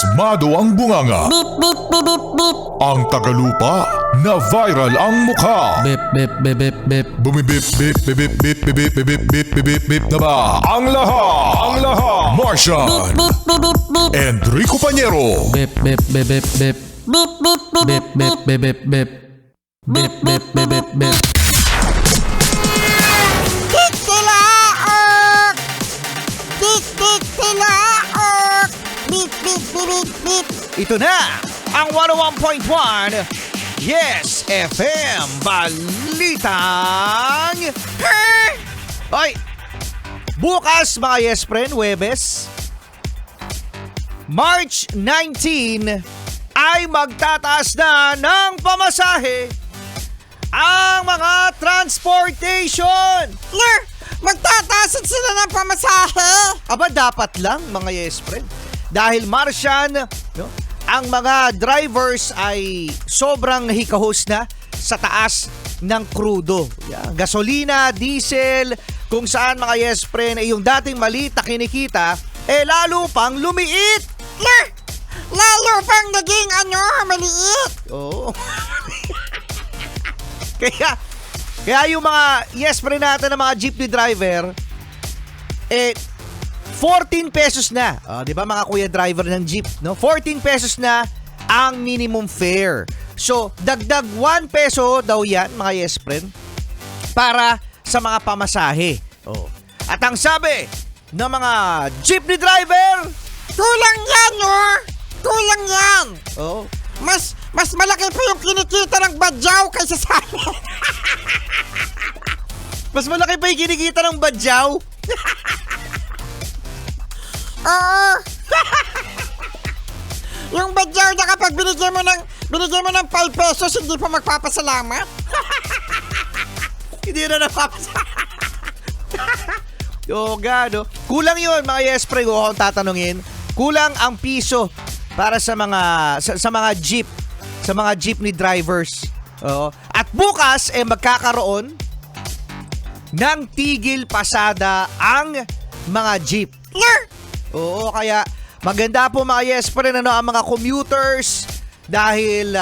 Pasmado ang bunganga. Beep, beep, beep, beep, beep. Ang tagalupa na viral ang mukha. Bip, bip, bip, bip, bip. Bumibip, bip, bip, bip, bip, bip, bip, bip, bip, bip, bip na ba? Ang lahat. Martian. Beep, beep, beep, beep. Enrico Pañero. Bip, bip, bip, bip, bip. Beep, beep, beep, Bip, bip, bip, bip, bip. Bip, bip, bip, bip, bip. Tik tilaok! Tik tik tilaok! Beep, beep, beep, beep, beep. Ito na ang 101.1 Yes FM Balitang Hoy! Bukas mga Yes Friend, Huwebes, March 19 ay magtataas na ng pamasahe ang mga transportation. Magtataas sila ng pamasahe. Aba, dapat lang mga Yes Friend. Dahil Martian, no, ang mga drivers ay sobrang hikahos na sa taas ng krudo. Yan, gasolina, diesel, kung saan mga Yes Friend ay yung dating maliit na kinikita, lalo pang lumiit. Lalo pang naging maliit. Oo. Kaya yung mga Yes Friend natin na mga jeepney driver, 14 pesos na. Di ba mga kuya driver ng jeep, no? 14 pesos na ang minimum fare. So, dagdag 1 peso daw yan, mga Yes Friend, para sa mga pamasahe. Oh. At ang sabi ng mga jeepney driver, Kulang yan, Kulang yan. oh, Mas malaki pa yung kinikita ng badyaw kaysa sa amin. mas malaki pa yung kinikita ng badyaw. Oo. Yung badyaw na kapag binigyan mo ng 5 pesos, hindi pa magpapasalamat. Hindi na napapasalamat. Yoga, no? Kulang yun, mga Yes Friend, kung akong tatanungin. Kulang ang piso para sa mga jeep, sa mga jeepney drivers. Oo. At bukas magkakaroon ng tigil pasada ang mga jeep. Oo, kaya maganda po mga Yes Friend, ang mga commuters, dahil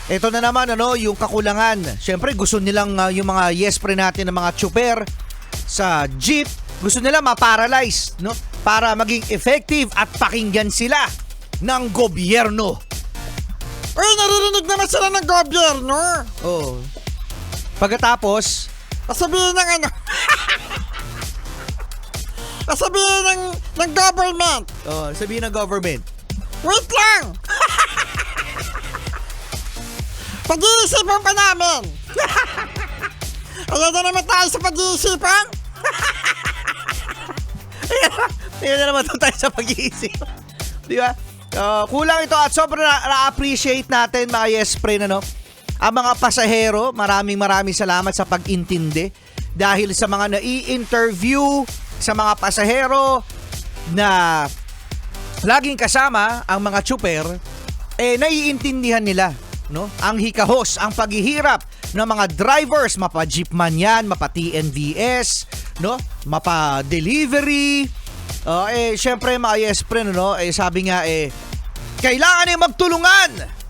ito na naman yung kakulangan. Siyempre gusto nilang yung mga Yes Friend natin na mga tsuper sa jeep, gusto nila ma-paralyze, no? Para maging effective at pakinggan sila ng gobyerno. Uy, naririnig naman sila ng gobyerno. Oo. Pagkatapos, Sabihin ng sabihin ng government. sabihin ng government, Wait lang. Pag-iisipan pa namin. Ayan na naman tayo sa pag-iisipan. Ayan na naman tayo sa pag-iisip. Di ba? Kulang ito at sobrang na-appreciate natin mga Yes Friend, ang mga pasahero. Maraming salamat sa pag-intindi dahil sa mga nai-interview sa mga pasahero na laging kasama ang mga tsuper, naiintindihan nila, no? Ang hikahos, ang paghihirap ng mga drivers, mapa-jeep man yan, mapa-TNVS, no? Mapa-delivery. Syempre mga Yes Friend, sabi nga, kailangan magtulungan.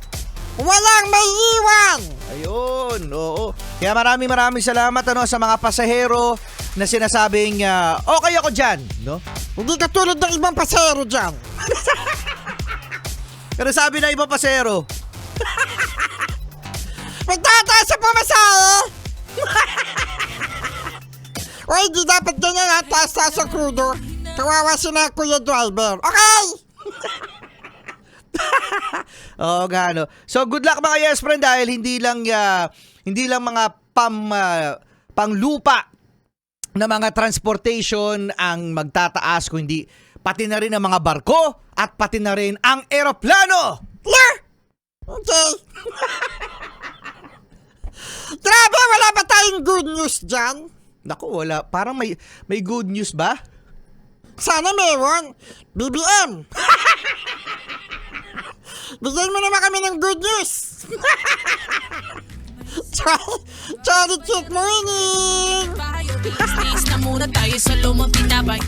Walang may iwan. Ayun, oo. Kaya maraming salamat sa mga pasahero na sinasabing okay ako dyan, no? Hindi katulad ng ibang pasero dyan. Pero sabi na ibang pasahero, Magtataas sa pamasahe. Uy, di dapat ganyan taas-taas ang krudo. Kawawa si na kuya driver. Okay! oo nga, no? So good luck mga Yes Friend, dahil hindi lang mga panglupa na mga transportation ang magtataas, kundi pati na rin ang mga barko at pati na rin ang eroplano. Okay. Grabe, wala ba tayong good news dyan? Naku, wala. Parang may good news ba? Sana meron. BBM. Bigyan mo naman kami ng good news. Charlie Chick Morning. Bahay o bilis na muna tayo sa lumang pinabay.